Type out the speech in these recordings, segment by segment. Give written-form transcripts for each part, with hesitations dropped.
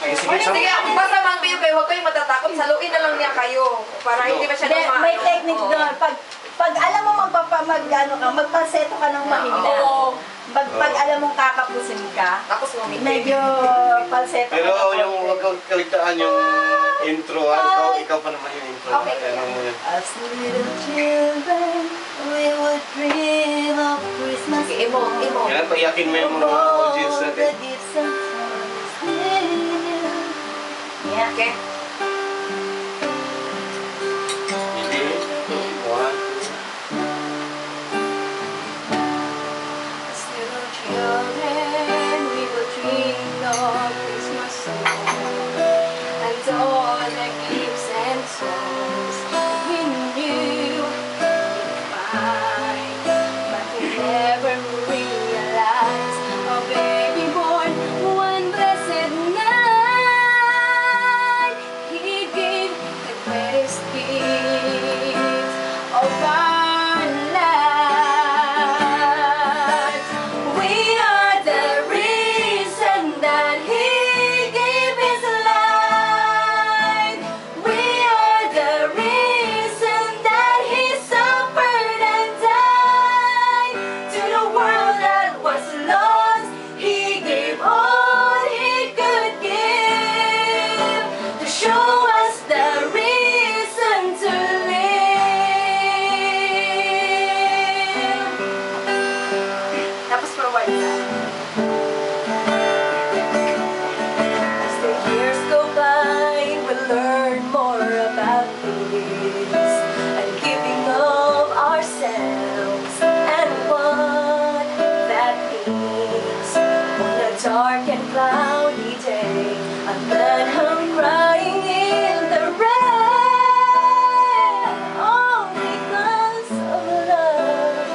Sige, basta mang kayo kayo, huwag kayong matatakot. Saluin na lang niya kayo. Para hindi masyadong may technique doon. Pag alam mo magpaseto ka ng mahina. Pag alam mong kakapusin ka, tapos medyo falsetto. Pero yung huwag kang kaligtaan yung intro, ikaw pa naman yung intro. Okay. As little children, we would dream of Christmas. Imo. Kaya payakin mo yung mga audience natin. Yeah. Okay. Hindi. One. As little children, we would dream of Christmas songs and all the gifts and songs we knew we'd find, but we never realized a baby born one blessed night. He gave the greatest gift of our lives. We are the reason that He gave His life. We are the reason that He suffered and died. To the world that was lost, He gave all He could give to show us the reason to live. Tapos forward na. As the years go by, we learn more about this and giving of ourselves and what that means. On a dark and cloudy day, a man hung crying in the rain. All because of love.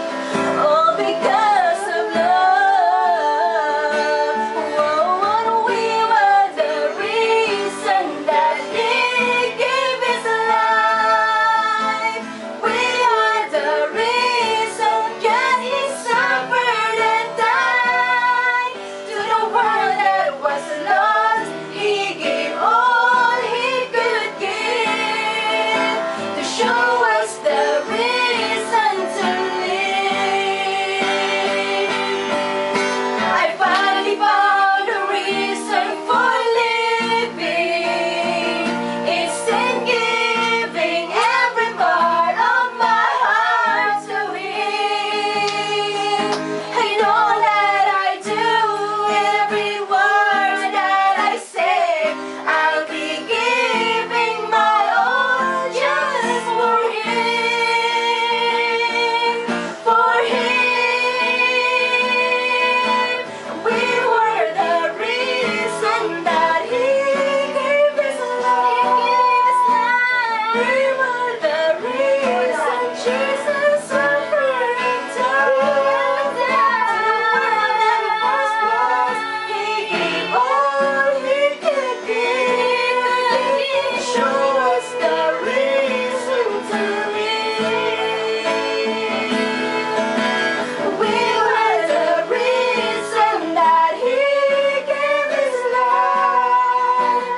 All because of love. Oh, and we were the reason that He gave His life. We are the reason that He suffered and died. To the world that was lost, He gave all He could give to show us the reason to live. I finally found a reason for living. It's in giving every part of my heart to Him. And all that I do, every word that I say, I'll be giving my all just for Him. For Him. We were the reason that He gave His life. We were the reason Jesus suffered and died. He gave all He could give to show us the reason to live. We were the reason that He gave His life.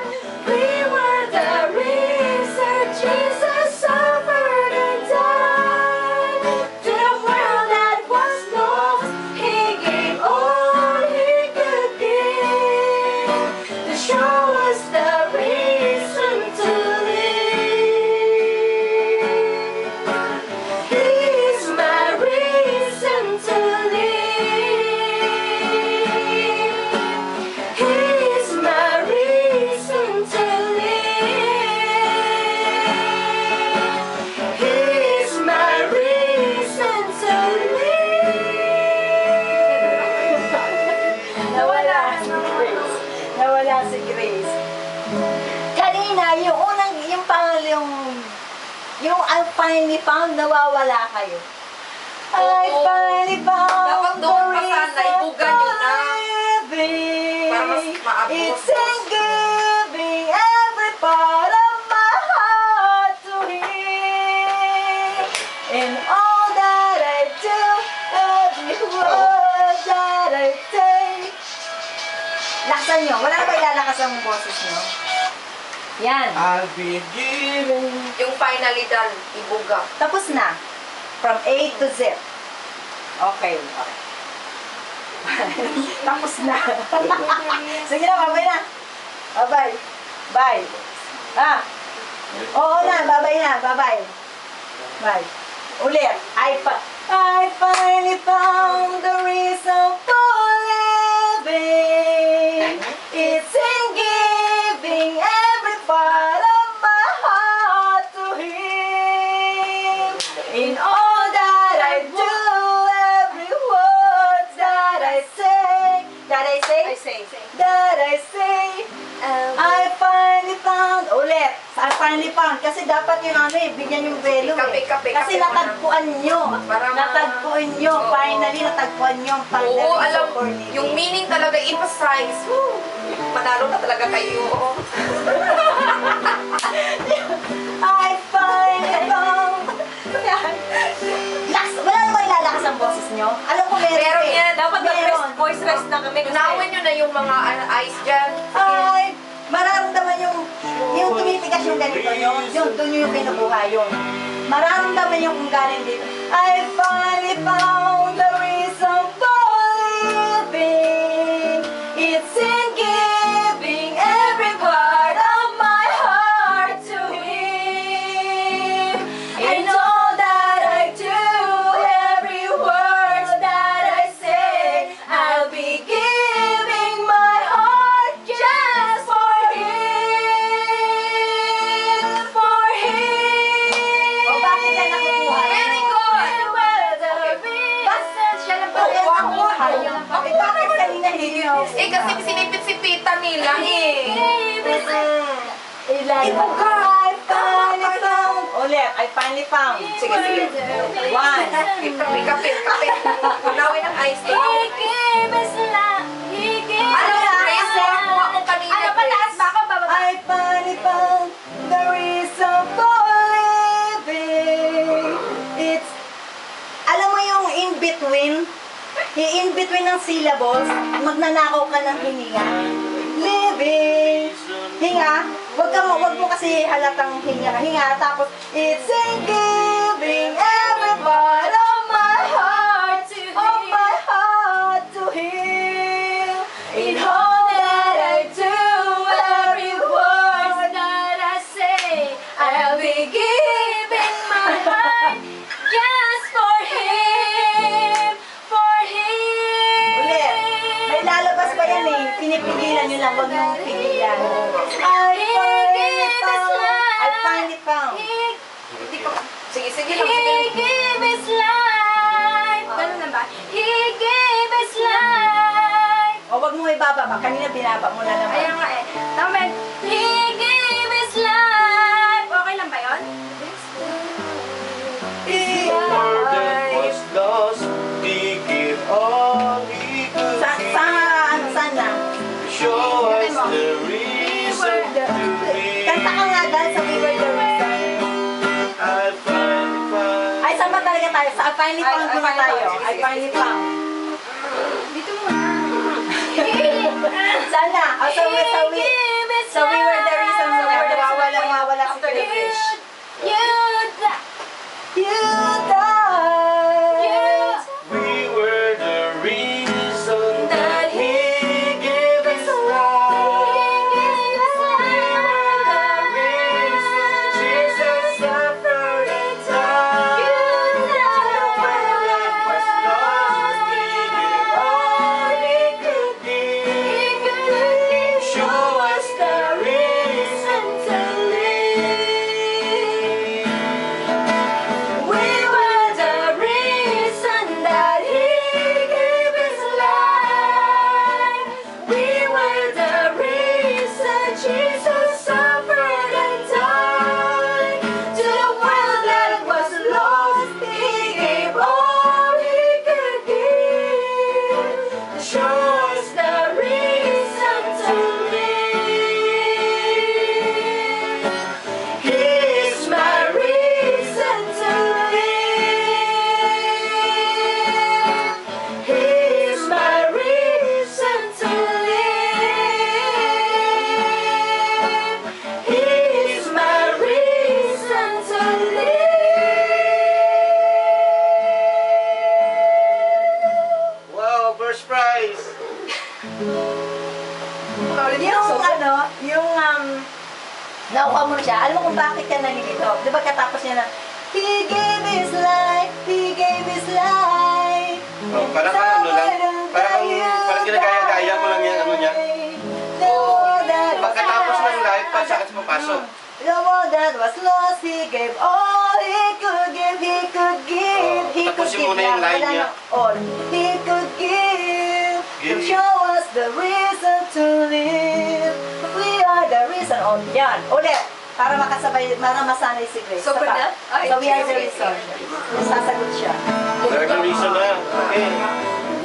We were the reason Jesus suffered and died. To the world that was lost, He gave all He could give to show us the reason to live. He is my reason to live. He is my reason to live. He is my reason to live. Nawala si Grace. Nawala si Grace. Kanina, yung I finally found, nawawala kayo. I finally found Dapat doon pa sana, ibugan nyo na. living. Para mas maabot. It's in giving every part of my heart to Him. In all that I do, every word that I take, Laksan nyo. Wala ba ilalakas ang boses nyo? Yan. I'll be giving. Yung finally done, ibuga. Tapos na. From A to Z. Okay. Tapos na. Sige na, babay na. Babay. Bye. Ah. Oo na, babay na. Babay. Bye. Ulit. I finally found the reason for living. It's in giving every part of my heart to Him. In all that I do, every word that I say, I finally found. Ulit. I finally found. Kasi dapat yung ano eh, bigyan yung velo eh. Kape, Kasi natagpuan nyo. Para Natagpuan nyo. Oo. Finally, natagpuan nyo ang finally. Oo, alam, so for living. yung meaning talaga, emphasize. Woo! Manalo na talaga kayo. I finally found. Wala naman ilalakas ang boses nyo. Alam ko meron. Meron eh. yan. Dapat Meron. voice rest na kami. Unawan nyo na yung mga eyes dyan. Ay, mararamdaman yung tumitigas yung ganito nyo, yun, doon nyo yung kinukuha yun. Mararamdaman yung kung galing dito. I finally found the reason for living. It's in giving every part of my heart to Him. And all that I do, every word that I say, I'll be giving my heart just for Him, for Him. O bakit yan nakukuha? Very good. Basta siya lang ba yan nakukuha yun? Bakit kanina hindi yun? Eh, kasi sinipit-sipitan nila eh. Ibuka! I finally found. Ulit, I finally found. Sige, sige. One. Kape. Unawin ang eyes ko. Ano yung praise mo? Kuha ko kanina. Ano, pataas ba ako? Bababa? I finally found the reason for living. It's, alam mo yung in between? Yung in between ng syllables, magnanakaw ka ng hininga. Living. Hinga. Wag mo kasi halatang hinga. Tapos, it's in giving every part of my heart to Him. In all that I do, every word that I say, I'll be giving my heart just for Him, for Him. Ulit. May lalabas pa yan eh. Pinipigilan nyo lang, wag nyo pigilan. I finally found. Hindi ko. Sige lang. He gave His life. Ganun na ba? He gave His life. O, wag mo ibababa. Kanina binaba mo na naman. Ayan nga eh. Tama. He gave His life. Okay lang ba yun? The world that was lost, He gave all He could give. Saan na? Show us the reason to Kanta ka nga dahil sa We Were the Reason. I finally found. Ay, saan ba talaga tayo? Sa I finally found muna tayo. I finally found. Dito muna. Saan na? So we were the reason na nawawala si Crayfish. You died. We were the reason that He gave His life. Jesus suffered and died. The world that was lost, He gave all He could give. Show first prize. Nakuha mo siya. Alam mo kung bakit ka nalilito? Di ba katapos niya na, He gave His life, He gave His life. Oh, parang ano lang, parang ginagaya-gaya mo lang yung ano niya. Pagkatapos ng live, pasakit papasok. The one that was lost, He gave all He could give, He could give, Oh, He could tapusin give. mo na yung line Wala niya. na all He could give, to Give. show us the reason to live. We are the reason. Oh, yan. Ulit. Para makasabay, para masanay si Grace. So, Isa pa. pwede? Ay, So, we are the sige. reason. Sasagot siya. There's a reason na. Okay.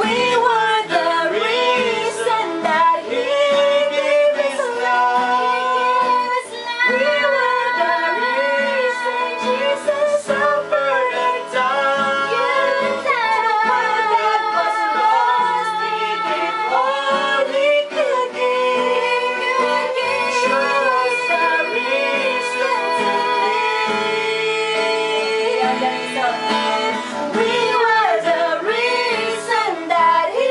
We were the reason that He gave His life. We were the reason Jesus suffered and died. The one that was lost, He gave all He could give. Show us the reason to live. We were the reason that He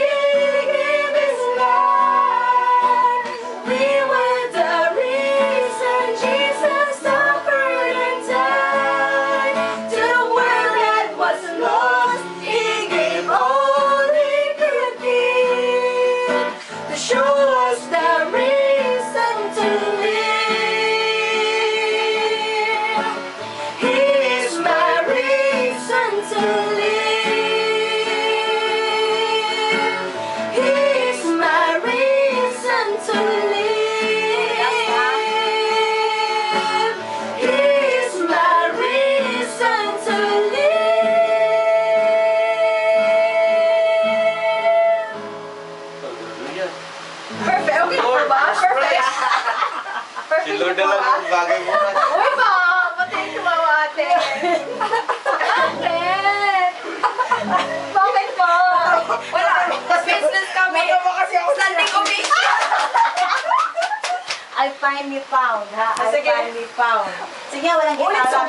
gave His life. We were the reason Jesus suffered and died. To the world that was lost, He gave all He could give, to show us the reason to live. He is my reason to live. He is my reason to live. He is my reason to live. Hallelujah. Perfect. Okay po Lord, ba? first Perfect. prize. Perfect Si Lord po na lang ba? ang bagay mo. Uy ba? Pati yung tumawa ate. Bakit? Bakit po? Wala. Business kami. Standing ovation. I finally found, ha? I Sige. finally found. Sige, walang gitara.